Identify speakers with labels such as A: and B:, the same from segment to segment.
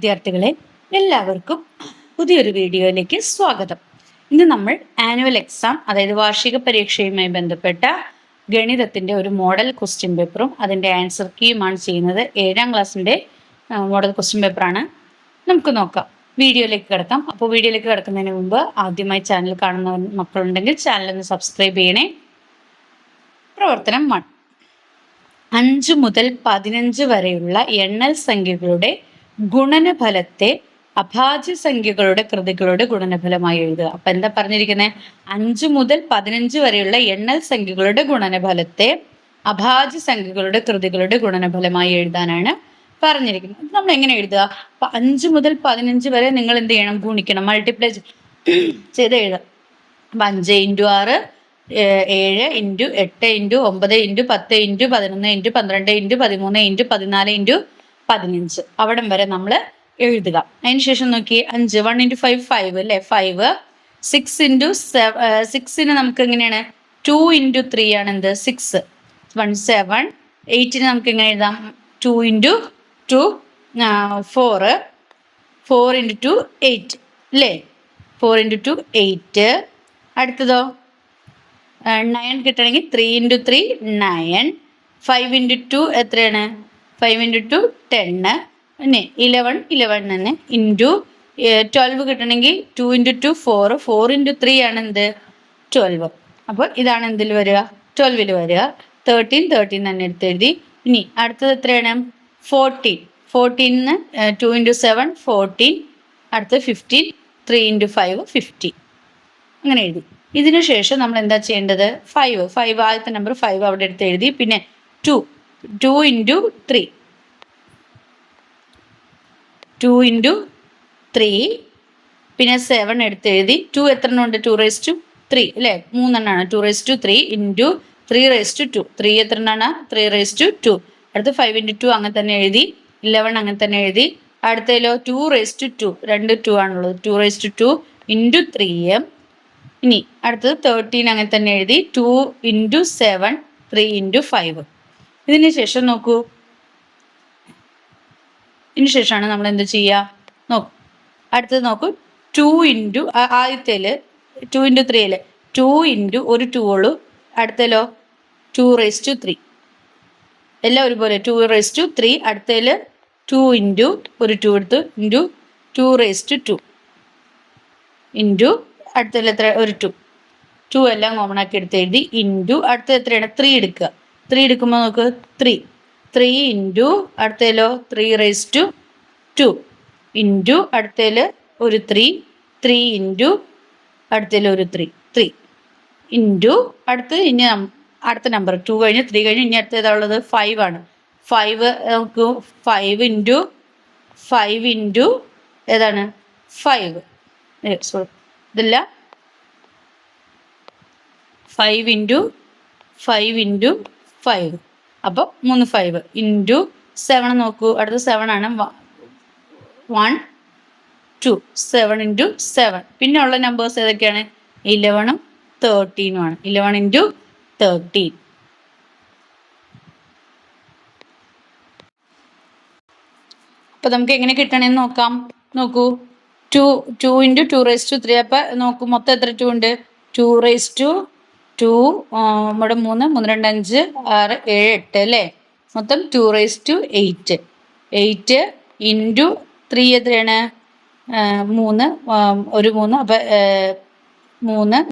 A: വിദ്യാർത്ഥികളെ, എല്ലാവർക്കും പുതിയൊരു വീഡിയോയിലേക്ക് സ്വാഗതം. ഇന്ന് നമ്മൾ ആനുവൽ എക്സാം, അതായത് വാർഷിക പരീക്ഷയുമായി ബന്ധപ്പെട്ട ഗണിതത്തിന്റെ ഒരു മോഡൽ ക്വസ്റ്റ്യൻ പേപ്പറും അതിന്റെ ആൻസർ കീയുമാണ് ചെയ്യുന്നത്. 7ാം ക്ലാസ്സിന്റെ മോഡൽ ക്വസ്റ്റ്യൻ പേപ്പറാണ്. നമുക്ക് നോക്കാം, വീഡിയോയിലേക്ക് കിടക്കാം. അപ്പോൾ വീഡിയോയിലേക്ക് കിടക്കുന്നതിന് മുമ്പ് ആദ്യമായി ചാനൽ കാണുന്ന മക്കളുണ്ടെങ്കിൽ ചാനൽ ഒന്ന് സബ്സ്ക്രൈബ് ചെയ്യണേ. പ്രവർത്തനം 1. 5 മുതൽ 15 വരെയുള്ള എണ്ണൽ സംഖ്യകളുടെ ഗുണനഫലത്തെ അഭാജ്യ സംഖ്യകളുടെ കൃതികളുടെ ഗുണനഫലമായി എഴുതുക. അപ്പൊ എന്താ പറഞ്ഞിരിക്കുന്നത്? 5 മുതൽ 15 വരെയുള്ള എണ്ണൽ സംഖ്യകളുടെ ഗുണനഫലത്തെ അഭാജ്യ സംഖ്യകളുടെ കൃതികളുടെ ഗുണനഫലമായി എഴുതാനാണ് പറഞ്ഞിരിക്കുന്നത്. നമ്മൾ എങ്ങനെ എഴുതുക? അപ്പൊ 5 മുതൽ 15 വരെ നിങ്ങൾ എന്ത് ചെയ്യണം? ഗുണിക്കണം, മൾട്ടിപ്ലൈ ചെയ്ത് എഴുതാം. അപ്പൊ 5 × 6 7 × 8 × 9 × 10 × 11 × 12 × 13 × 14 × 15 അവിടം വരെ നമ്മൾ എഴുതുക. അതിനുശേഷം നോക്കി 5 1 × 5 5 അല്ലേ? 5 6 × 6 നമുക്ക് എങ്ങനെയാണ്? 2 × 3 ആണ് എന്ത്? 6 1 7 8 നമുക്ക് എങ്ങനെ എഴുതാം? 2 × 2 4 4 × 2 8 അല്ലേ? 4 × 2 8. അടുത്തതോ 9 കിട്ടണമെങ്കിൽ 3 × 3 9. 5 × 2 എത്രയാണ്? 5 × 2 10. പിന്നെ 11 തന്നെ. ഇൻറ്റു 12 കിട്ടണമെങ്കിൽ 2 × 2 4 4 × 3 ആണ് എന്ത്? 12. അപ്പോൾ ഇതാണ് എന്തിൽ വരിക? 12ൽ വരിക. 13 തന്നെ എടുത്ത് എഴുതി. ഇനി അടുത്തത് എത്രയാണ്? 14 14 2 × 7 14. അടുത്ത് 15 3 × 5 50. അങ്ങനെ എഴുതി. ഇതിനു ശേഷം നമ്മൾ എന്താ ചെയ്യേണ്ടത്? 5 ആദ്യത്തെ നമ്പർ 5 അവിടെ എടുത്ത് എഴുതി. പിന്നെ 2 × 3 2 × 3. പിന്നെ 7 എടുത്ത് എഴുതി. 2 എത്ര ഉണ്ട്? 2⁻3 അല്ലേ? 3 2⁻3 × 3⁻2 3 എത്ര എണ്ണമാണ്? 3⁻2. അടുത്ത് 5 × 2 അങ്ങനെ തന്നെ എഴുതി. 11 അങ്ങനെ തന്നെ എഴുതി. അടുത്തതിലോ 2⁻2 2 2 ആണുള്ളത്. 2⁻2 × 3. ഇനി അടുത്തത് 13 അങ്ങനെ തന്നെ എഴുതി. 2 × 7 3 × 5. ഇതിന് ശേഷം നോക്കൂ, ഇതിന് ശേഷമാണ് നമ്മൾ എന്ത് ചെയ്യുക? നോക്കൂ, അടുത്തത് നോക്കൂ. 2 × ആദ്യത്തേല് 2 × 3 2 × ഒരു 2 ഉള്ളൂ. അടുത്തതിലോ 2⁻3 എല്ലാം ഒരുപോലെ 2⁻3. അടുത്തതിൽ 2 × ഒരു 2 എടുത്തു × 2⁻2 ഇൻറ്റു അടുത്തതിൽ എത്ര? ഒരു 2 എല്ലാം കോമൺ ആക്കി എടുത്ത് എഴുതി. ഇൻറ്റു അടുത്തത് എത്രയാണ്? 3 എടുക്കുക. 3 എടുക്കുമ്പോൾ നമുക്ക് 3 ഇൻറ്റു അടുത്തതിലോ 3⁻2 ഇൻറ്റു അടുത്തതിൽ ഒരു 3 ഇൻറ്റു അടുത്തതിൽ ഒരു 3 ഇൻറ്റു അടുത്ത് ഇനി അടുത്ത നമ്പർ 2 കഴിഞ്ഞ് 3 കഴിഞ്ഞ് ഇനി അടുത്ത ഏതാ ഉള്ളത്? 5 ആണ്. 5 നമുക്ക് 5 ഇൻറ്റു ഏതാണ്? 5 സോറി ഇതല്ല 5 × 5 അപ്പോൾ 3 5 ഇൻറ്റു 7 നോക്കൂ. അടുത്ത 7 ആണ്. 1 2 7 × 7. പിന്നെ ഉള്ള നമ്പേഴ്സ് ഏതൊക്കെയാണ്? 11 13 ആണ്. 11 × 13. അപ്പോൾ നമുക്ക് എങ്ങനെ കിട്ടണമെന്ന് നോക്കാം. നോക്കൂ, 2 × 2⁻3. അപ്പം നോക്കൂ, മൊത്തം എത്ര 2 ഉണ്ട്? 2⁻2 നമ്മുടെ 3 3 2 5 6 7 8 അല്ലേ? മൊത്തം 2⁻8 8 ഇൻറ്റു 3 എത്രയാണ്? 3 ഒരു 3 അപ്പം 3 4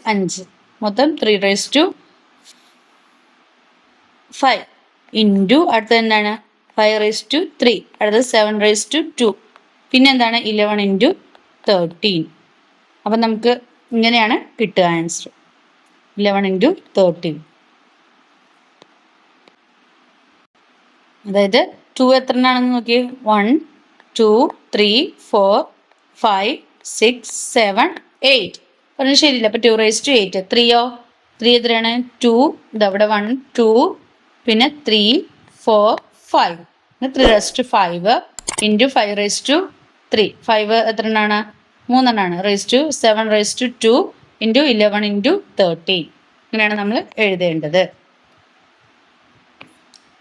A: 5 മൊത്തം 3⁻5 ഇൻറ്റു അടുത്തത് എന്താണ്? 5⁻3. അടുത്തത് 7⁻2. പിന്നെന്താണ്? 11 × 13. അപ്പം നമുക്ക് ഇങ്ങനെയാണ് കിട്ടുക ആൻസർ. 11 × 13. അതായത് 2 എത്ര ആണെന്ന് നോക്കി. 1 2 3 4 5 6 7 8. പറഞ്ഞാൽ ശരിയില്ല. അപ്പം 2⁻8. 3യോ? 3 എത്രയാണ്? 2 ഇതവിടെ 1 2 പിന്നെ 3 4 5 3⁻5 ഇൻറ്റു 5⁻3. 5 എത്ര എണ്ണമാണ്? 3 എണ്ണമാണ്. 7⁻2 ഇൻറ്റു 11 × 13. ഇങ്ങനെയാണ് നമ്മൾ എഴുതേണ്ടത്.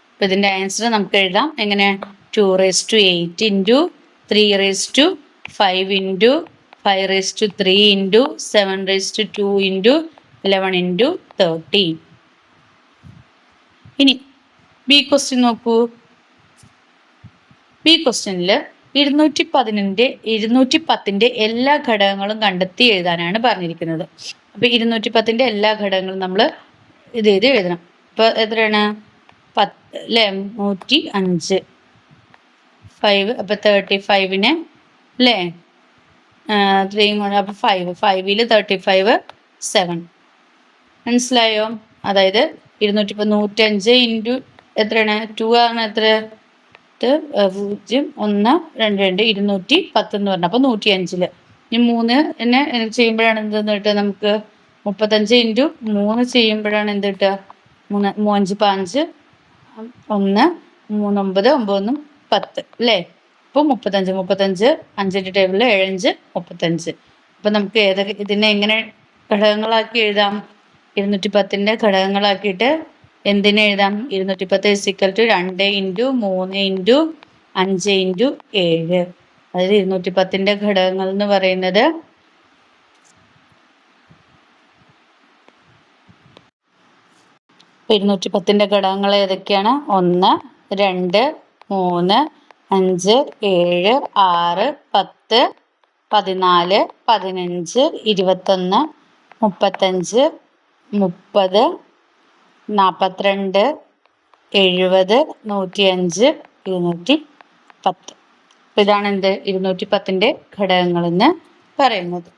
A: അപ്പം ഇതിൻ്റെ ആൻസർ നമുക്ക് എഴുതാം. എങ്ങനെ? 2⁻8 into 3^5 into 5^3 into 7^2 into 11 into 30. ഇനി ബി ക്വസ്റ്റ്യൻ നോക്കൂ. ബി ക്വസ്റ്റ്യനിൽ 210ന്റെ എല്ലാ ഘടകങ്ങളും കണ്ടെത്തി എഴുതാനാണ് പറഞ്ഞിരിക്കുന്നത്. അപ്പൊ 210ന്റെ എല്ലാ ഘടകങ്ങളും നമ്മൾ ഇത് ചെയ്ത് എഴുതണം. അപ്പൊ എത്രയാണ് 10 അല്ലെ, 105 5. അപ്പൊ 35നെ അല്ലേ 3 അപ്പൊ 5 35 7. മനസ്സിലായോ? അതായത് 105 ഇൻറ്റു എത്രയാണ് 2 ആണ്, എത്ര 0 1 2 2 210 എന്ന് പറഞ്ഞ, അപ്പൊ 105. ഇനി 3 ചെയ്യുമ്പോഴാണ് എന്തെന്ന് കിട്ടുക നമുക്ക് 35 ഇൻറ്റു 3 ചെയ്യുമ്പോഴാണ് എന്ത് കിട്ടുക 3 5 5 1 3 9 9 10 അല്ലേ. അപ്പോൾ 35 5ന്റെ ടേബിളിൽ 7 5 35. അപ്പൊ നമുക്ക് ഏതൊക്കെ ഇതിനെ എങ്ങനെ ഘടകങ്ങളാക്കി എഴുതാം? 210ന്റെ ഘടകങ്ങളാക്കിയിട്ട് എന്തിനെ എഴുതാം? 210 2 ഇൻറ്റു 3 ഇൻറ്റു 5 ഇൻറ്റു 7. അതായത് 210ന്റെ ഘടകങ്ങൾ എന്ന് പറയുന്നത് 210ന്റെ ഘടകങ്ങൾ ഏതൊക്കെയാണ്? 1 2 3 5 7 6 10 14 15 21 35 30 42 70 105 210. ഇതാണ് എന്ത് 210ന്റെ ഘടകങ്ങൾ എന്ന് പറയുന്നത്.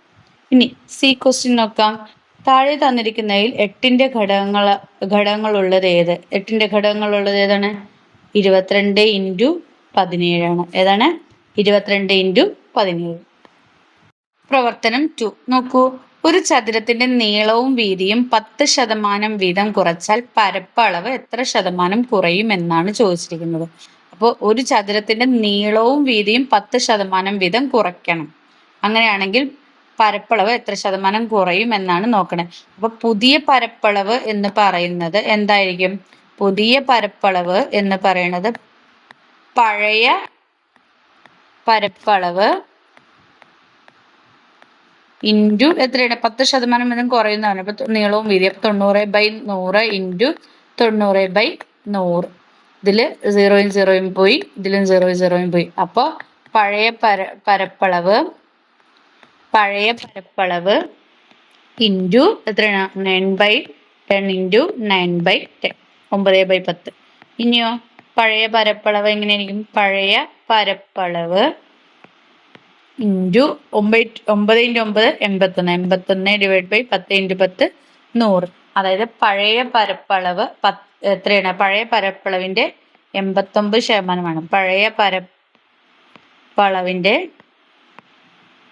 A: ഇനി സി ക്വസ്റ്റ്യൻ നോക്കാം. താഴെ തന്നിരിക്കുന്നതിൽ 8ന്റെ ഘടകങ്ങളുള്ളത് ഏത്? 8ന്റെ ഘടകങ്ങളുള്ളത് ഏതാണ്? 22 ഇൻറ്റു 17 ആണ്. ഏതാണ്? 22 ഇൻറ്റു 17. പ്രവർത്തനം 2 നോക്കൂ. ഒരു ചതുരത്തിന്റെ നീളവും വീതിയും 10% വീതം കുറച്ചാൽ പരപ്പളവ് എത്ര ശതമാനം കുറയും എന്നാണ് ചോദിച്ചിരിക്കുന്നത്. അപ്പോൾ ഒരു ചതുരത്തിന്റെ നീളവും വീതിയും 10% വീതം കുറയ്ക്കണം. അങ്ങനെയാണെങ്കിൽ പരപ്പളവ് എത്ര ശതമാനം കുറയും എന്നാണ് നോക്കണേ. അപ്പൊ പുതിയ പരപ്പളവ് എന്ന് പറയുന്നത് എന്തായിരിക്കും? പുതിയ പരപ്പളവ് എന്ന് പറയുന്നത് പഴയ പരപ്പളവ് ഇൻറ്റു എത്രയാണ്? 10% വീതം കുറയുന്നതാണ്. അപ്പൊ നീളവും വീതി, അപ്പൊ 90/100 ഇൻറ്റു 90/100. ഇതില് 0 0 പോയി, ഇതിലും 0 0 പോയി. അപ്പോൾ പഴയ പരപ്പളവ് ഇൻറ്റു എത്രയാണ്? 9/10 ഇൻറ്റു 9/10 9/10. ഇനിയോ പഴയ പരപ്പളവ് എങ്ങനെയായിരിക്കും? പഴയ പരപ്പളവ് ഇൻറ്റു 9 × 9 81 81 / 10 × 10 100. അതായത് പഴയ പരപ്പളവ് എത്രയാണ്? പഴയ പരപ്പളവിന്റെ 89%. പഴയ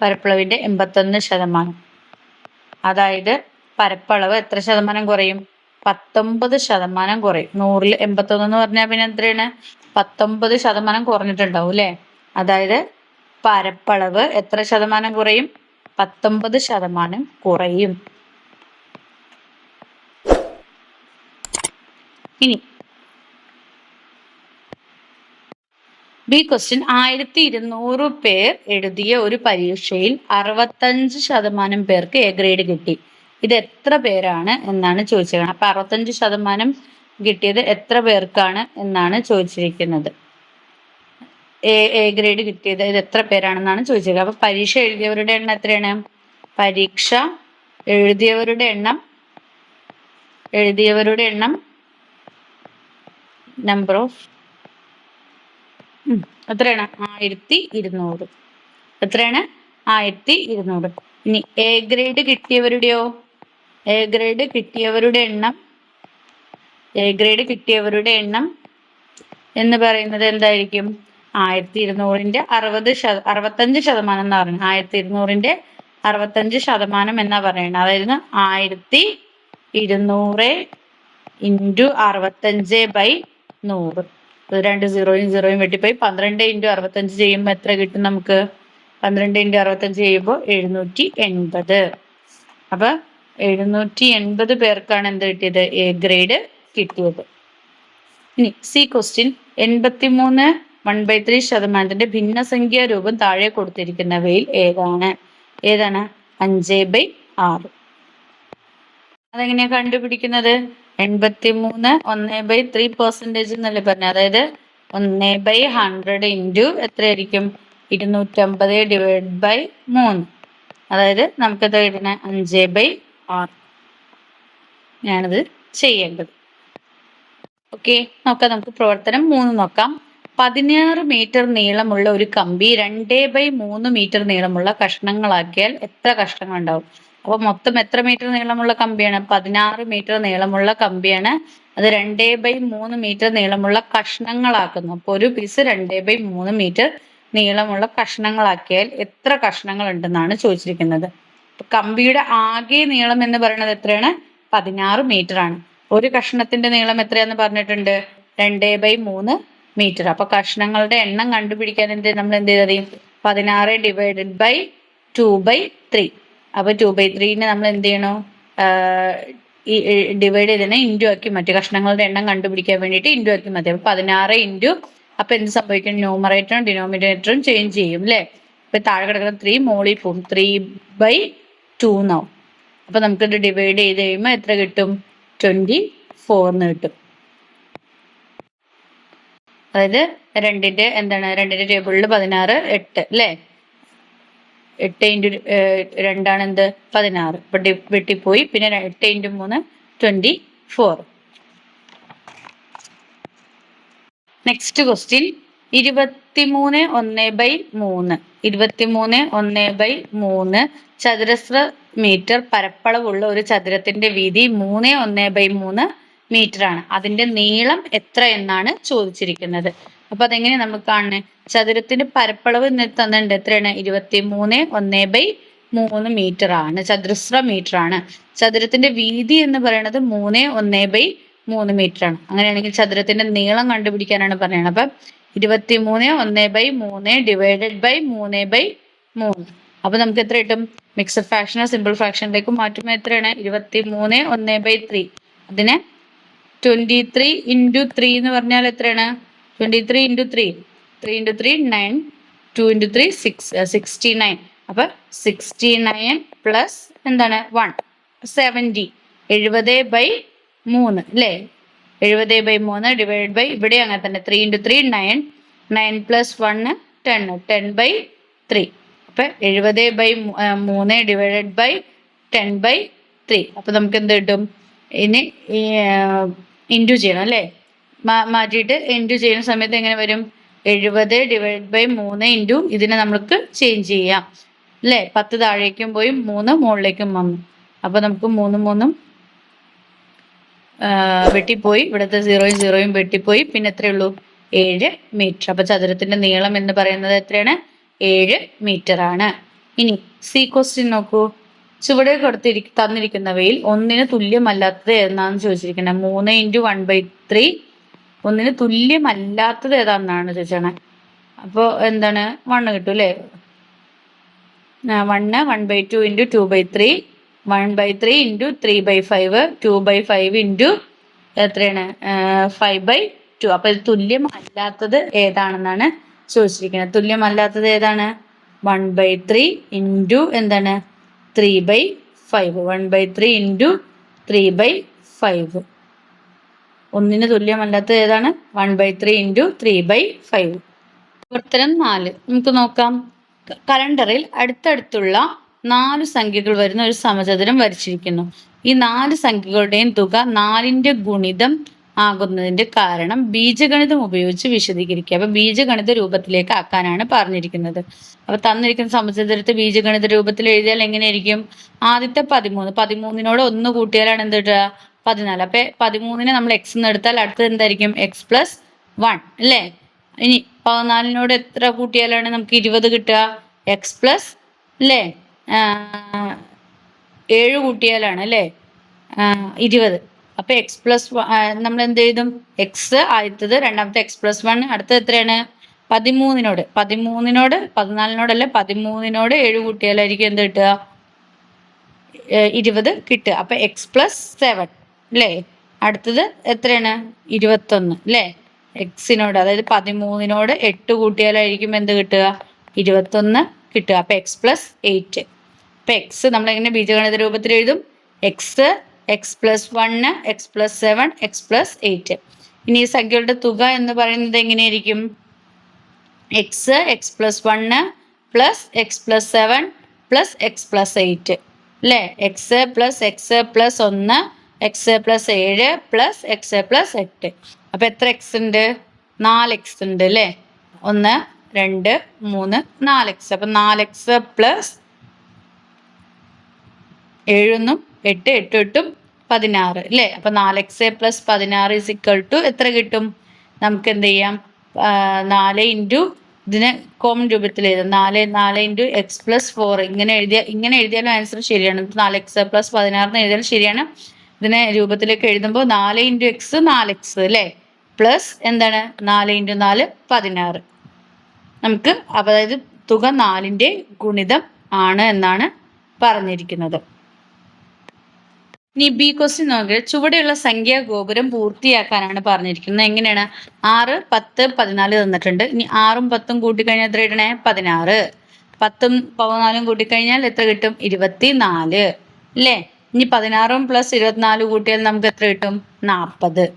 A: പരപ്പളവിന്റെ 81%. അതായത് പരപ്പളവ് എത്ര ശതമാനം കുറയും? 19% കുറയും. 100ൽ 81 എന്ന് പറഞ്ഞാൽ പിന്നെ എത്രയാണ്? 19% കുറഞ്ഞിട്ടുണ്ടാവും അല്ലേ. അതായത് പരപ്പളവ് എത്ര ശതമാനം കുറയും? 19% കുറയും. ഇനി ബി ക്വസ്റ്റ്യൻ. 1200 പേർ എഴുതിയ ഒരു പരീക്ഷയിൽ 65% പേർക്ക് എ ഗ്രേഡ് കിട്ടി. ഇത് എത്ര പേരാണ് എന്നാണ് ചോദിച്ചിരിക്കുന്നത്. അപ്പൊ 65% കിട്ടിയത് എത്ര പേർക്കാണ് എന്നാണ് ചോദിച്ചിരിക്കുന്നത്. എ ഗ്രേഡ് കിട്ടിയത് ഇത് എത്ര പേരാണെന്നാണ് ചോദിച്ചിരിക്കുന്നത്. അപ്പൊ പരീക്ഷ എഴുതിയവരുടെ എണ്ണം എത്രയാണ്? പരീക്ഷ എഴുതിയവരുടെ എണ്ണം നമ്പർ ഓഫ് എത്രയാണ്? 1200. എത്രയാണ്? 1200. ഇനി എ ഗ്രേഡ് കിട്ടിയവരുടെയോ? എ ഗ്രേഡ് കിട്ടിയവരുടെ എണ്ണം എന്ന് പറയുന്നത് എന്തായിരിക്കും? 1200ന്റെ 65% എന്ന് പറഞ്ഞു. 1200ന്റെ 65% എന്നാ പറയുന്നത്. അതായത് 1200 ഇൻറ്റു 65/100. 2 0 വെട്ടിപ്പോയി. 12 ഇൻറ്റു 65 ചെയ്യുമ്പോൾ എത്ര കിട്ടും നമുക്ക്? 12 ഇൻറ്റു 65 ചെയ്യുമ്പോൾ 780. അപ്പൊ 780 പേർക്കാണ് എന്ത് കിട്ടിയത്? എ ഗ്രേഡ് കിട്ടിയത്. ഇനി സി ക്വസ്റ്റ്യൻ. 83 1/3% ഭിന്നസംഖ്യാ രൂപം താഴെ കൊടുത്തിരിക്കുന്നവയിൽ ഏതാണ് 5/6. അതെങ്ങനെയാ കണ്ടുപിടിക്കുന്നത്? 83 1/3% എന്നല്ലേ പറഞ്ഞത്. അതായത് 1/100 ഇൻറ്റു എത്രയായിരിക്കും? 250 ഡിവൈഡ് ബൈ 3. അതായത് നമുക്കത് എഴുതണേ 5/6 ഞാനത് ചെയ്യേണ്ടത്. ഓക്കെ, നോക്കാം. നമുക്ക് പ്രവർത്തനം 3 നോക്കാം. 16 മീറ്റർ നീളമുള്ള ഒരു കമ്പി 2/3 മീറ്റർ നീളമുള്ള കഷ്ണങ്ങളാക്കിയാൽ എത്ര കഷ്ണങ്ങൾ ഉണ്ടാവും? അപ്പൊ മൊത്തം എത്ര മീറ്റർ നീളമുള്ള കമ്പിയാണ്? 16 മീറ്റർ നീളമുള്ള കമ്പിയാണ്. അത് 2/3 മീറ്റർ നീളമുള്ള കഷ്ണങ്ങളാക്കുന്നു. അപ്പൊ ഒരു പീസ് 2/3 മീറ്റർ നീളമുള്ള കഷ്ണങ്ങളാക്കിയാൽ എത്ര കഷ്ണങ്ങൾ ഉണ്ടെന്നാണ് ചോദിച്ചിരിക്കുന്നത്. കമ്പിയുടെ ആകെ നീളം എന്ന് പറയുന്നത് എത്രയാണ്? 16 മീറ്റർ ആണ്. ഒരു കഷ്ണത്തിന്റെ നീളം എത്രയാന്ന് പറഞ്ഞിട്ടുണ്ട്? 2/3 മീറ്റർ. അപ്പൊ കഷ്ണങ്ങളുടെ എണ്ണം കണ്ടുപിടിക്കാൻ നമ്മൾ എന്ത് ചെയ്തറിയും? 16 ഡിവൈഡഡ് ബൈ 2/3. അപ്പൊ 2/3 നമ്മൾ എന്ത് ചെയ്യണോ? ഡിവൈഡ് ചെയ്തതിനെ ഇൻറ്റു ആക്കി മാറ്റി. കഷ്ണങ്ങളുടെ എണ്ണം കണ്ടുപിടിക്കാൻ വേണ്ടിയിട്ട് ഇൻറ്റു ആക്കി മാറ്റി. അപ്പൊ 16 ഇൻറ്റു, അപ്പൊ എന്ത് സംഭവിക്കും? ന്യൂമറേറ്ററും ഡിനോമിനേറ്ററും ചേഞ്ച് ചെയ്യും അല്ലേ? ഇപ്പൊ താഴെ കിടക്കുന്ന 3 മോളിൽ പോകും. 3/2 എന്നാവും. അപ്പൊ നമുക്കിത് ഡിവൈഡ് ചെയ്ത് കഴിയുമ്പോൾ എത്ര കിട്ടും? 24 കിട്ടും. അതായത് രണ്ടിന്റെ ടേബിളിൽ 16 8 അല്ലേ? 8 ഇൻറ്റു 2 എന്ത്? 16. ഇപ്പൊ വെട്ടിപ്പോയി. പിന്നെ 8 ഇൻറ്റു 3 24. Next question 23 1/3. 23 1/3 ചതുരശ്ര മീറ്റർ പരപ്പളവുള്ള ഒരു ചതുരത്തിന്റെ വീതി 3 1/3 മീറ്റർ ആണ്. അതിന്റെ നീളം എത്ര എന്നാണ് ചോദിച്ചിരിക്കുന്നത്. അപ്പൊ അതെങ്ങനെ നമുക്ക് കാണണേ? ചതുരത്തിന്റെ പരപ്പളവ് തന്നിട്ടുണ്ട്. എത്രയാണ്? 23 1/3 മീറ്റർ ആണ്. ചതുരശ്ര മീറ്റർ ആണ്. ചതുരത്തിന്റെ വീതി എന്ന് പറയുന്നത് 3 1/3 മീറ്റർ ആണ്. അങ്ങനെയാണെങ്കിൽ ചതുരത്തിന്റെ നീളം കണ്ടുപിടിക്കാനാണ് പറയുന്നത്. അപ്പൊ 23 1/3 ഡിവൈഡഡ് ബൈ 3/3. അപ്പൊ നമുക്ക് എത്ര കിട്ടും? മിക്സഡ് ഫ്രാക്ഷനോ സിമ്പിൾ ഫ്രാക്ഷനിലേക്ക് മാറ്റുമ്പോൾ എത്രയാണ്? 23 1/3. അതിനെ 23 ഇൻറ്റു 3 എന്ന് പറഞ്ഞാൽ എത്രയാണ്? 23 ഇൻറ്റു 3 3 ഇൻറ്റു 3 9 2 ഇൻറ്റു 3 69. അപ്പൊ 69 പ്ലസ് എന്താണ് 1 70. 70/3 അല്ലേ? 70/3 ഡിവൈഡ് ബൈ, ഇവിടെ അങ്ങനെ തന്നെ 3 ഇൻറ്റു 3 9 9 പ്ലസ് 1 10 10/3. അപ്പൊ 70/3 ഡിവൈഡഡ് ബൈ 10/3. അപ്പൊ നമുക്ക് എന്ത് കിട്ടും? ഇനി ഇൻറ്റു ചെയ്യണം അല്ലേ? മാറ്റിയിട്ട് ഇൻറ്റു ചെയ്യുന്ന സമയത്ത് എങ്ങനെ വരും? 70 ഡിവൈഡ് ബൈ 3 ഇൻറ്റു ഇതിനെ നമുക്ക് ചേഞ്ച് ചെയ്യാം അല്ലേ? 10 താഴേക്കും പോയി 3 മുകളിലേക്കും വന്നു. അപ്പൊ നമുക്ക് 3 വെട്ടിപ്പോയി. ഇവിടുത്തെ 0 വെട്ടിപ്പോയി. പിന്നെ എത്രയുള്ളൂ? 7 മീറ്റർ. അപ്പൊ ചതുരത്തിന്റെ നീളം എന്ന് പറയുന്നത് എത്രയാണ്? 7 മീറ്റർ ആണ്. ഇനി സി ക്വസ്റ്റ്യൻ നോക്കൂ. ചുവടെ തന്നിരിക്കുന്നവയിൽ ഒന്നിന് തുല്യമല്ലാത്തത് ഏതാണെന്ന് ചോദിച്ചിരിക്കുന്നത്. 3 ഇൻറ്റു 1/3 ഒന്നിന് തുല്യമല്ലാത്തത് ഏതാണെന്നാണ് ചോദിച്ചത്. അപ്പോൾ എന്താണ്? 1 കിട്ടും അല്ലേ? 1/2 ഇൻറ്റു 2/3 1/3 ഇൻറ്റു 3/5 2/5 ഇൻറ്റു എത്രയാണ്? 5/2. അപ്പൊ ഇത് തുല്യം അല്ലാത്തത് ഏതാണെന്നാണ് ചോദിച്ചിരിക്കുന്നത്. തുല്യമല്ലാത്തത് ഏതാണ്? 1/3 ഇൻറ്റു എന്താണ്? 3/5. 1/3 ഇൻറ്റു 3/5. ഒന്നിന് തുല്യമല്ലാത്തത് ഏതാണ്? 1/3 ഇൻറ്റു 3/5. പ്രവർത്തനം 4 നമുക്ക് നോക്കാം. കലണ്ടറിൽ അടുത്തടുത്തുള്ള 4 സംഖ്യകൾ വരുന്ന ഒരു സമചതുരം വരച്ചിരിക്കുന്നു. ഈ 4 സംഖ്യകളുടെയും തുക 4ന്റെ ഗുണിതം ആകുന്നതിന്റെ കാരണം ബീജഗണിതം ഉപയോഗിച്ച് വിശദീകരിക്കുക. അപ്പൊ ബീജഗണിത രൂപത്തിലേക്ക് ആക്കാനാണ് പറഞ്ഞിരിക്കുന്നത്. അപ്പൊ തന്നിരിക്കുന്ന സമചതുരത്തെ ബീജഗണിത രൂപത്തിൽ എഴുതിയാൽ എങ്ങനെയായിരിക്കും? ആദ്യത്തെ 13നോട് 1 കൂട്ടിയാലാണ് എന്ത് കിട്ടുക? 14. അപ്പൊ 13നെ നമ്മൾ x എന്ന് എടുത്താൽ അടുത്തത് എന്തായിരിക്കും? x+1 അല്ലേ? ഇനി 14നോട് എത്ര കൂട്ടിയാലാണ് നമുക്ക് 20 കിട്ടുക? x+ അല്ലേ? 7 കൂട്ടിയാലാണ് അല്ലേ 20. അപ്പൊ x+1 നമ്മൾ എന്ത് എഴുതും? x ആദ്യത്തത്, രണ്ടാമത്തെ x+1, അടുത്തത് എത്രയാണ്? 13നോട് 14നോടല്ല 13നോട് 7 കൂട്ടിയാലായിരിക്കും എന്ത് കിട്ടുക? 20 കിട്ടുക. അപ്പൊ x+7 അല്ലേ? അടുത്തത് എത്രയാണ്? 21 അല്ലേ? എക്സിനോട് അതായത് 13നോട് 8 കൂട്ടിയാലായിരിക്കും എന്ത് കിട്ടുക? 21 കിട്ടുക. അപ്പൊ x+8. അപ്പൊ എക്സ് നമ്മൾ എങ്ങനെ ബീജഗണിത രൂപത്തിൽ എഴുതും? X, x+1, x+7, x+8. ഇനി ഈ സംഖ്യകളുടെ തുക എന്ന് പറയുന്നത് എങ്ങനെയായിരിക്കും? X, x+1 plus x+7 plus x+8 അല്ലേ? x+1 x+7 plus x+8. അപ്പൊ എത്ര എക്സ് ഉണ്ട്? 4x ഉണ്ട് അല്ലേ? 1 2 3 4x. അപ്പൊ 4x പ്ലസ് 7 8 8 16 അല്ലേ? അപ്പൊ 4x plus 16 is equal to എത്ര കിട്ടും? നമുക്ക് എന്ത് ചെയ്യാം? 4 ഇൻറ്റു ഇതിനെ കോമൺ രൂപത്തിൽ എഴുതാം. 4 ഇൻറ്റു x+4 ഇങ്ങനെ എഴുതിയാലും ആൻസർ ശരിയാണ്. 4x പ്ലസ് 16 എഴുതിയാലും ശരിയാണ്. ഇതിനെ രൂപത്തിലേക്ക് എഴുതുമ്പോൾ 4 ഇൻറ്റു എക്സ് 4x അല്ലേ? പ്ലസ് എന്താണ്? 4 ഇൻറ്റു 4 16. നമുക്ക് അതായത് തുക 4ന്റെ ഗുണിതം ആണ് എന്നാണ് പറഞ്ഞിരിക്കുന്നത്. ഇനി ബി ക്വസ്റ്റ്യൻ നോക്കിയാൽ ചുവടെയുള്ള സംഖ്യാ ഗോപുരം പൂർത്തിയാക്കാനാണ് പറഞ്ഞിരിക്കുന്നത്. എങ്ങനെയാണ്? 6 10 14 തന്നിട്ടുണ്ട്. ഇനി 6ഉം 10ഉം കൂട്ടിക്കഴിഞ്ഞാൽ എത്ര ഇടണേ? 16. 10ഉം 14ഉം കൂട്ടിക്കഴിഞ്ഞാൽ എത്ര കിട്ടും? 24 അല്ലേ? ഇനി 16ഉം പ്ലസ് 24 കൂട്ടിയാൽ നമുക്ക് എത്ര കിട്ടും? 40.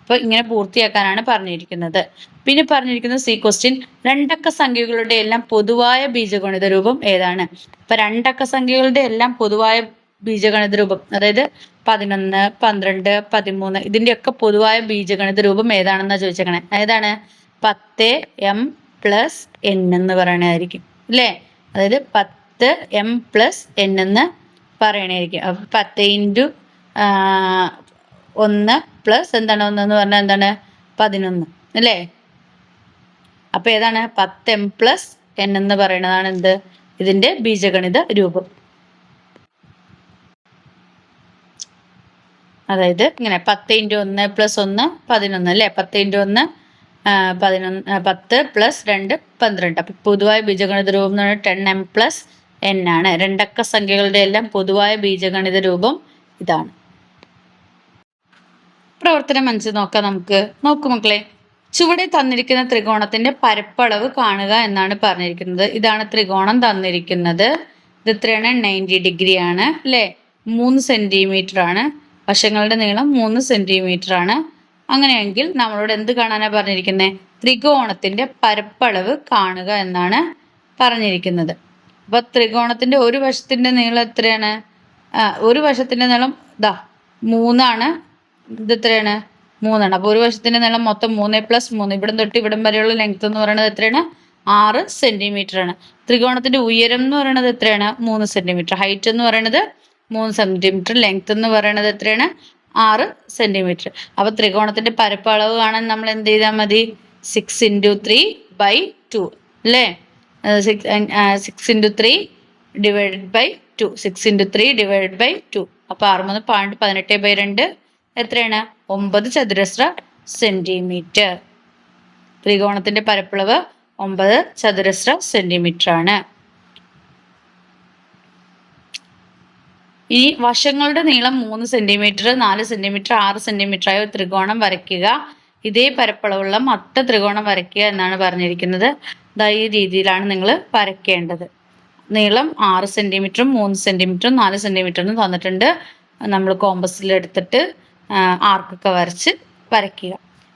A: അപ്പൊ ഇങ്ങനെ പൂർത്തിയാക്കാനാണ് പറഞ്ഞിരിക്കുന്നത്. പിന്നെ പറഞ്ഞിരിക്കുന്നത് സി ക്വസ്റ്റ്യൻ, രണ്ടക്ക സംഖ്യകളുടെ എല്ലാം പൊതുവായ ബീജഗണിത രൂപം ഏതാണ്? അപ്പൊ രണ്ടക്ക സംഖ്യകളുടെ എല്ലാം പൊതുവായ ബീജഗണിത രൂപം അതായത് 11 12 13 ഇതിന്റെയൊക്കെ പൊതുവായ ബീജഗണിത രൂപം ഏതാണെന്നാ ചോദിച്ചേക്കണേ. ഏതാണ്? 10m പ്ലസ് n എന്ന് പറയണതായിരിക്കും അല്ലേ? അതായത് 10m പ്ലസ് n എന്ന് പറയണതായിരിക്കും. അപ്പൊ 10 ഇൻറ്റു 1 പ്ലസ് എന്താണ് 1 എന്ന് പറഞ്ഞാൽ എന്താണ്? 11 അല്ലേ? അപ്പൊ ഏതാണ്? 10m പ്ലസ് n എന്ന് പറയുന്നതാണ് എന്ത്? ഇതിന്റെ ബീജഗണിത രൂപം. അതായത് ഇങ്ങനെ 10 ഇൻറ്റു 1 പ്ലസ് 1 11 അല്ലേ? 10 ഇൻറ്റു 1 11 10 പ്ലസ് 2 12. അപ്പൊ പൊതുവായ ബീജഗണിത രൂപം എന്ന് പറഞ്ഞാൽ 10m പ്ലസ് n ആണ്. രണ്ടക്ക സംഖ്യകളുടെ എല്ലാം പൊതുവായ ബീജഗണിത രൂപം ഇതാണ്. പ്രവർത്തനം 5 നോക്കാം നമുക്ക്. നോക്കൂ മക്കളെ, ചുവടെ തന്നിരിക്കുന്ന ത്രികോണത്തിന്റെ പരപ്പളവ് കാണുക എന്നാണ് പറഞ്ഞിരിക്കുന്നത്. ഇതാണ് ത്രികോണം തന്നിരിക്കുന്നത്. ഇത് എത്രയാണ്? 90 ഡിഗ്രി ആണ് അല്ലേ? 3 സെന്റിമീറ്റർ ആണ്. വശങ്ങളുടെ നീളം 3 സെന്റിമീറ്റർ ആണ്. അങ്ങനെയെങ്കിൽ നമ്മളോട് എന്ത് കാണാനാണ് പറഞ്ഞിരിക്കുന്നത്? ത്രികോണത്തിന്റെ പരപ്പളവ് കാണുക എന്നാണ് പറഞ്ഞിരിക്കുന്നത്. അപ്പൊ ത്രികോണത്തിന്റെ ഒരു വശത്തിന്റെ നീളം എത്രയാണ്? ഒരു വശത്തിന്റെ നീളം 3 ആണ്. ഇത് എത്രയാണ്? 3 ആണ്. അപ്പൊ ഒരു വശത്തിന്റെ നീളം മൊത്തം 3 പ്ലസ് 3. ഇവിടം തൊട്ട് ഇവിടം വരെയുള്ള ലെങ്ത് എന്ന് പറയുന്നത് എത്രയാണ്? 6 സെന്റിമീറ്റർ ആണ്. ത്രികോണത്തിന്റെ ഉയരം എന്ന് പറയുന്നത് എത്രയാണ്? 3 സെന്റിമീറ്റർ. ഹൈറ്റ് എന്ന് പറയുന്നത് 3 സെന്റിമീറ്റർ. ലെങ്ത് എന്ന് പറയുന്നത് എത്രയാണ്? 6 സെന്റിമീറ്റർ. അപ്പൊ ത്രികോണത്തിന്റെ പരപ്പളവ് കാണാൻ നമ്മൾ എന്ത് ചെയ്താൽ മതി? 6 ഇൻറ്റു 3/2 അല്ലേ? 6 into 3 divided by 2. 6 into 3 divided by 2. അപ്പൊ 6 18/2 എത്രയാണ്? 9 ചതുരശ്ര സെന്റിമീറ്റർ. ത്രികോണത്തിന്റെ പരപ്പളവ് 9 ചതുരശ്ര സെന്റിമീറ്റർ ആണ്. ഇനി വശങ്ങളുടെ നീളം 3 സെന്റിമീറ്റർ 4 സെന്റിമീറ്റർ 6 സെന്റിമീറ്റർ ആയ ഒരു ത്രികോണം വരയ്ക്കുക. ഇതേ പരപ്പളവുള്ള മറ്റു ത്രികോണം വരയ്ക്കുക എന്നാണ് പറഞ്ഞിരിക്കുന്നത്. ഈ രീതിയിലാണ് നിങ്ങൾ വരയ്ക്കേണ്ടത്. നീളം 6 സെന്റിമീറ്ററും 3 സെന്റിമീറ്ററും 4 സെന്റിമീറ്ററും തന്നിട്ടുണ്ട്. നമ്മൾ കോമ്പസിൽ എടുത്തിട്ട് ആർക്കൊക്കെ വരച്ച് വരയ്ക്കുക.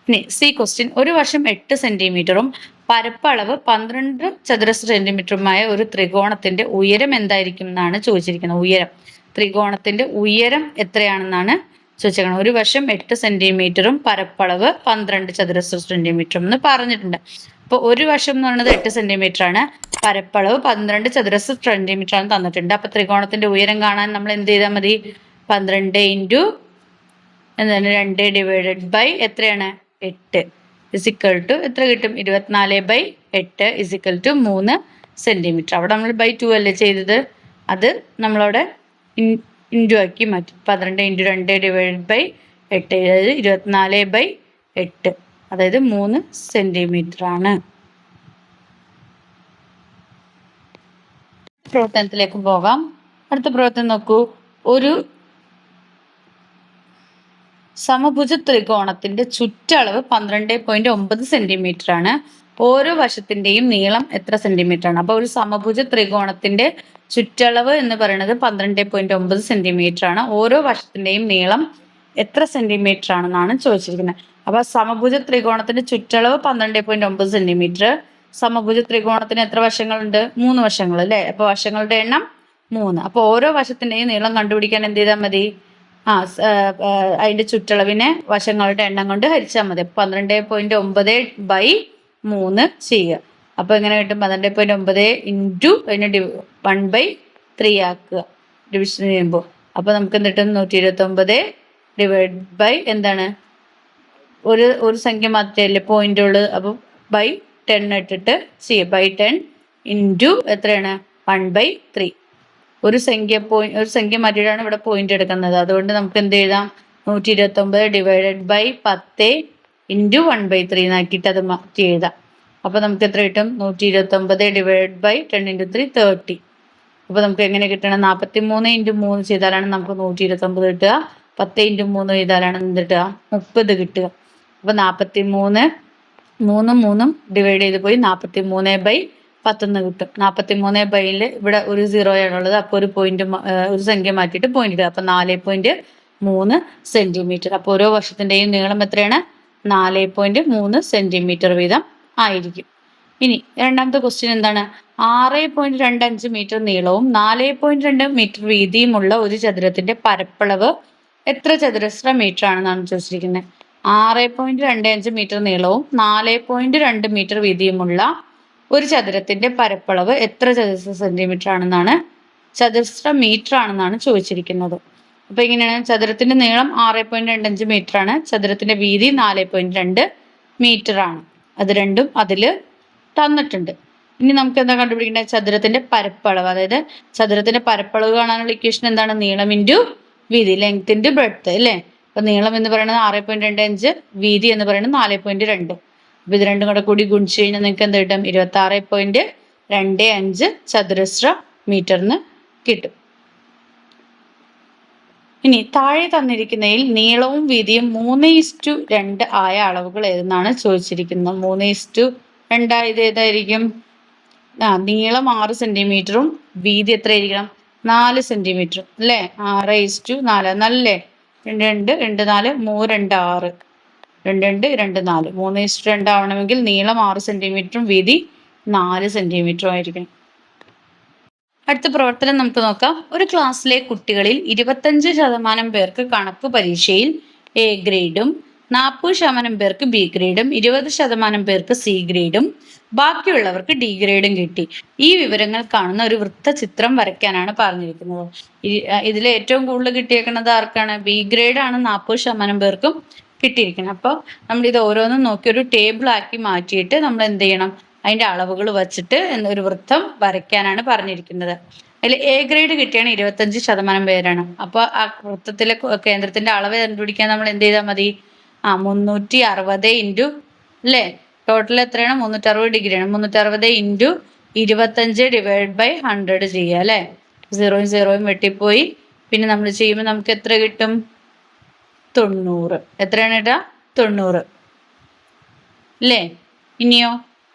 A: ഇനി സി ക്വസ്റ്റ്യൻ, ഒരു വശം 8 സെന്റിമീറ്ററും പരപ്പളവ് 12 ചതുരശ്ര സെന്റിമീറ്ററുമായ ഒരു ത്രികോണത്തിന്റെ ഉയരം എന്തായിരിക്കും എന്നാണ് ചോദിച്ചിരിക്കുന്നത്. ഉയരം, ത്രികോണത്തിന്റെ ഉയരം എത്രയാണെന്നാണ് ചോദിച്ചേക്കുന്നത്. ഒരു വശം 8 സെന്റിമീറ്ററും പരപ്പളവ് 12 ചതുരശ്ര സെന്റിമീറ്ററും എന്ന് പറഞ്ഞിട്ടുണ്ട്. അപ്പോൾ ഒരു വശം എന്ന് പറയുന്നത് 8 സെന്റിമീറ്റർ ആണ്, പരപ്പളവ് 12 ചതുരശ്ര സെന്റിമീറ്റർ ആണ് തന്നിട്ടുണ്ട്. അപ്പൊ ത്രികോണത്തിന്റെ ഉയരം കാണാൻ നമ്മൾ എന്ത് ചെയ്താൽ മതി? 12 ഇൻറ്റു 2 ഡിവൈഡഡ് ബൈ എത്രയാണ്? 8 ഇസിക്കൽ ടു എത്ര കിട്ടും? 24/8 ഇസിക്കൽ ടു 3 സെന്റിമീറ്റർ. അവിടെ നമ്മൾ ബൈ 2 അല്ലേ ചെയ്തത്? അത് നമ്മളവിടെ ഇൻറ്റു ആക്കി മാറ്റി. 12 ഇൻറ്റു 2 ഡിവൈഡഡ് ബൈ 8 അതായത് 24/8 അതായത് 3 സെന്റിമീറ്റർ ആണ്. പ്രവർത്തനത്തിലേക്ക് പോകാം. അടുത്ത പ്രവർത്തനം നോക്കൂ. ഒരു സമഭുജ ത്രികോണത്തിന്റെ ചുറ്റളവ് 12.9 സെന്റിമീറ്റർ ആണ്. ഓരോ വശത്തിന്റെയും നീളം എത്ര സെന്റിമീറ്റർ ആണ്? അപ്പൊ ഒരു സമഭുജ ത്രികോണത്തിന്റെ ചുറ്റളവ് എന്ന് പറയുന്നത് 12.9 സെന്റിമീറ്റർ ആണ്. ഓരോ വശത്തിന്റെയും നീളം എത്ര സെന്റിമീറ്റർ ആണെന്നാണ് ചോദിച്ചിരിക്കുന്നത്. അപ്പൊ സമഭുജ ത്രികോണത്തിന്റെ ചുറ്റളവ് 12.9 സെന്റിമീറ്റർ. സമഭുജ ത്രികോണത്തിന് എത്ര വശങ്ങളുണ്ട്? 3 വശങ്ങൾ അല്ലേ? അപ്പൊ വശങ്ങളുടെ എണ്ണം 3. അപ്പൊ ഓരോ വശത്തിന്റെയും നീളം കണ്ടുപിടിക്കാൻ എന്ത് ചെയ്താൽ മതി? അതിന്റെ ചുറ്റളവിനെ വശങ്ങളുടെ എണ്ണം കൊണ്ട് ഹരിച്ചാൽ മതി. 12.9/3 ചെയ്യുക. അപ്പൊ എങ്ങനെ കിട്ടും? 12.9 ഇൻറ്റു അതിനെ 1/3 ആക്കുക ഡിവിഷൻ ചെയ്യുമ്പോൾ. അപ്പൊ നമുക്ക് എന്ത് കിട്ടും? 129 ഡിവൈഡ് ബൈ എന്താണ്? ഒരു സംഖ്യ മാത്രമല്ലേ പോയിന്റ് ഉള്ളു. അപ്പൊ ബൈ 10 ഇട്ടിട്ട് ചെയ്യുക. ബൈ 10 ഇൻറ്റു എത്രയാണ്? 1/3. ഒരു സംഖ്യ മാറ്റിയിട്ടാണ് ഇവിടെ പോയിന്റ് എടുക്കുന്നത്. അതുകൊണ്ട് നമുക്ക് എന്ത് എഴുതാം? 129 ഡിവൈഡഡ് ബൈ 10 ഇൻറ്റു 1/3 എന്നാക്കിയിട്ട് അത് മാറ്റി എഴുതാം. അപ്പൊ നമുക്ക് എത്ര കിട്ടും? 129 ഡിവൈഡഡ് ബൈ 10 ഇൻറ്റു 3 30. അപ്പൊ നമുക്ക് എങ്ങനെ കിട്ടണം? 43 ഇൻറ്റു 3 ചെയ്താലാണ് നമുക്ക് 129 കിട്ടുക. 10 ഇൻറ്റു 3 ചെയ്താലാണ് എന്ത് കിട്ടുക? 30 കിട്ടുക. അപ്പൊ 43 3 ഡിവൈഡ് ചെയ്ത് പോയി 43/10 കിട്ടും. 43/ൽ ഇവിടെ ഒരു 0 ആണുള്ളത്. അപ്പോൾ ഒരു സംഖ്യ മാറ്റിയിട്ട് പോയിന്റ് ഇടുക. അപ്പൊ 4.3 സെന്റിമീറ്റർ. അപ്പോൾ ഓരോ വശത്തിന്റെയും നീളം എത്രയാണ്? 4.3 സെന്റിമീറ്റർ വീതം ആയിരിക്കും. ഇനി രണ്ടാമത്തെ ക്വസ്റ്റ്യൻ എന്താണ്? 6.25 മീറ്റർ നീളവും 4.2 മീറ്റർ വീതിയുമുള്ള ഒരു ചതുരത്തിന്റെ പരപ്പളവ് എത്ര ചതുരശ്ര മീറ്റർ ആണെന്നാണ് ചോദിച്ചിരിക്കുന്നത്. 6.25 മീറ്റർ നീളവും 4.2 മീറ്റർ വീതിയുമുള്ള ഒരു ചതുരത്തിന്റെ പരപ്പളവ് എത്ര ചതുരശ്ര സെന്റിമീറ്റർ ആണെന്നാണ് ചോദിച്ചിരിക്കുന്നത്. അപ്പൊ ഇങ്ങനെയാണ്. ചതുരത്തിന്റെ നീളം 6.25 മീറ്റർ ആണ്. ചതുരത്തിന്റെ വീതി 4.2 മീറ്റർ ആണ്. അത് രണ്ടും അതില് തന്നിട്ടുണ്ട്. ഇനി നമുക്ക് എന്താ കണ്ടുപിടിക്കേണ്ടത്? ചതുരത്തിന്റെ പരപ്പളവ്. അതായത് ചതുരത്തിന്റെ പരപ്പളവ് കാണാനുള്ള ഇക്വേഷൻ എന്താണ്? നീളം ഇൻറ്റു വീതി, ലെങ്ത് ഇൻറ്റു ബ്രെഡ്ത്ത് അല്ലേ? അപ്പൊ നീളം എന്ന് പറയുന്നത് 6.25, വീതി എന്ന് പറയുന്നത് 4.2. അപ്പൊ ഇത് രണ്ടും കൂടി ഗുണിച്ചു കഴിഞ്ഞാൽ നിങ്ങൾക്ക് എന്ത് കിട്ടും? 26.25 ചതുരശ്ര മീറ്ററിന് കിട്ടും. ഇനി താഴെ തന്നിരിക്കുന്നതിൽ നീളവും വീതിയും 3:2 ആയ അളവുകൾ ഏതെന്നാണ് ചോദിച്ചിരിക്കുന്നത്. 3:2 ആയത് ഏതായിരിക്കും? നീളം 6 സെന്റിമീറ്ററും വീതി എത്ര ആയിരിക്കണം? 4 സെന്റിമീറ്ററും അല്ലേ? 6:4 നല്ലേ? 2 2 4 3 2 6 2 2 4 3:2 ആവണമെങ്കിൽ നീളം 6 സെന്റിമീറ്ററും വീതി 4 സെന്റിമീറ്ററും ആയിരിക്കണം. അടുത്ത പ്രവർത്തനം നമുക്ക് നോക്കാം. ഒരു ക്ലാസ്സിലെ കുട്ടികളിൽ 25% പേർക്ക് കണക്ക് പരീക്ഷയിൽ എ ഗ്രേഡും 40% പേർക്ക് ബി ഗ്രേഡും 20% പേർക്ക് സി ഗ്രേഡും ബാക്കിയുള്ളവർക്ക് ഡി ഗ്രേഡും കിട്ടി. ഈ വിവരങ്ങൾ കാണുന്ന ഒരു വൃത്തചിത്രം വരയ്ക്കാനാണ് പറഞ്ഞിരിക്കുന്നത്. ഇതിൽ ഏറ്റവും കൂടുതൽ കിട്ടിയേക്കുന്നത് ആർക്കാണ്? ബി ഗ്രേഡ് ആണ് 40% പേർക്കും കിട്ടിയിരിക്കുന്നത്. അപ്പോൾ നമ്മൾ ഇത് ഓരോന്നും നോക്കി ഒരു ടേബിൾ ആക്കി മാറ്റിയിട്ട് നമ്മൾ എന്ത് ചെയ്യണം? അതിന്റെ അളവുകൾ വച്ചിട്ട് ഒരു വൃത്തം വരയ്ക്കാനാണ് പറഞ്ഞിരിക്കുന്നത്. അതിൽ എ ഗ്രേഡ് കിട്ടിയാണ് 25% പേരാണ്. അപ്പോൾ ആ വൃത്തത്തിലെ കേന്ദ്രത്തിന്റെ അളവ് കണ്ടുപിടിക്കാൻ നമ്മൾ എന്ത് ചെയ്താൽ മതി? 360 ഇൻറ്റു അല്ലേ? ടോട്ടൽ എത്രയാണ്? 360 ഡിഗ്രിയാണ്. 360 ഇൻറ്റു 25 ഡിവൈഡ് ബൈ 100 ചെയ്യുക അല്ലേ? 0 0 വെട്ടിപ്പോയി. പിന്നെ നമ്മൾ ചെയ്യുമ്പോൾ നമുക്ക് എത്ര കിട്ടും? 90. എത്രയാണ് കേട്ടാ? 90 അല്ലേ? ഇനിയോ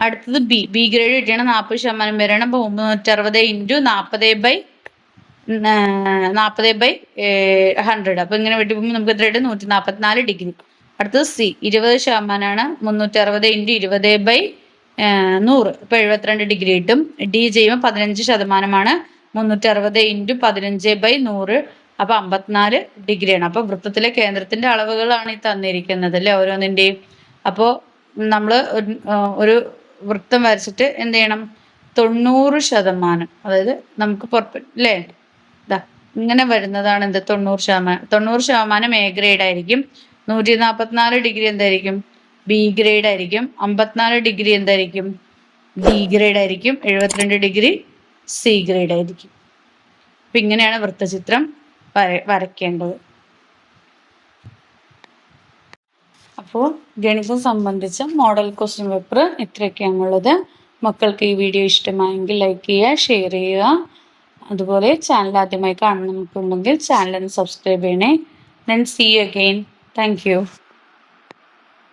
A: അടുത്തത് ബി ഗ്രേഡ് കിട്ടിയാണ് 40% പേരാണ്. അപ്പോൾ 360 ഇൻറ്റു 40/100. അപ്പൊ ഇങ്ങനെ വെട്ടിപ്പോകുമ്പോൾ നമുക്ക് എത്ര കിട്ടും? 144 ഡിഗ്രി. അടുത്തത് സി 20% 360 ഇൻറ്റു 20/100. ഇപ്പൊ 72 ഡിഗ്രി കിട്ടും. ഡി ചെയ്യുമ്പോൾ 15% 360 ഇൻറ്റു 15/100. അപ്പൊ 54 ഡിഗ്രിയാണ്. അപ്പൊ വൃത്തത്തിലെ കേന്ദ്രത്തിന്റെ അളവുകളാണ് ഈ തന്നിരിക്കുന്നത് അല്ലെ ഓരോന്നിന്റെയും. അപ്പോൾ നമ്മൾ ഒരു വൃത്തം വരച്ചിട്ട് എന്ത് ചെയ്യണം? 90%, അതായത് നമുക്ക് അല്ലേ ഇതാ ഇങ്ങനെ വരുന്നതാണ് എന്ത്? 90%. 90% എ ഗ്രേഡ് ആയിരിക്കും. 144 ഡിഗ്രി എന്തായിരിക്കും? ബി ഗ്രേഡ് ആയിരിക്കും. 54 ഡിഗ്രി എന്തായിരിക്കും? ഡി ഗ്രേഡ് ആയിരിക്കും. 72 ഡിഗ്രി സി ഗ്രേഡ് ആയിരിക്കും. അപ്പൊ ഇങ്ങനെയാണ് വൃത്തചിത്രം വരയ്ക്കേണ്ടത്. അപ്പോൾ ഗണിതം സംബന്ധിച്ച മോഡൽ ക്വസ്റ്റ്യൻ പേപ്പർ ഇത്രയൊക്കെയാണുള്ളത്. മക്കൾക്ക് ഈ വീഡിയോ ഇഷ്ടമായെങ്കിൽ ലൈക്ക് ചെയ്യുക, ഷെയർ ചെയ്യുക. അതുപോലെ ചാനൽ ആദ്യമായി കാണണമെന്നുണ്ടെങ്കിൽ ചാനൽ ഒന്ന് സബ്സ്ക്രൈബ് ചെയ്യണേ. Then see you again. Thank you.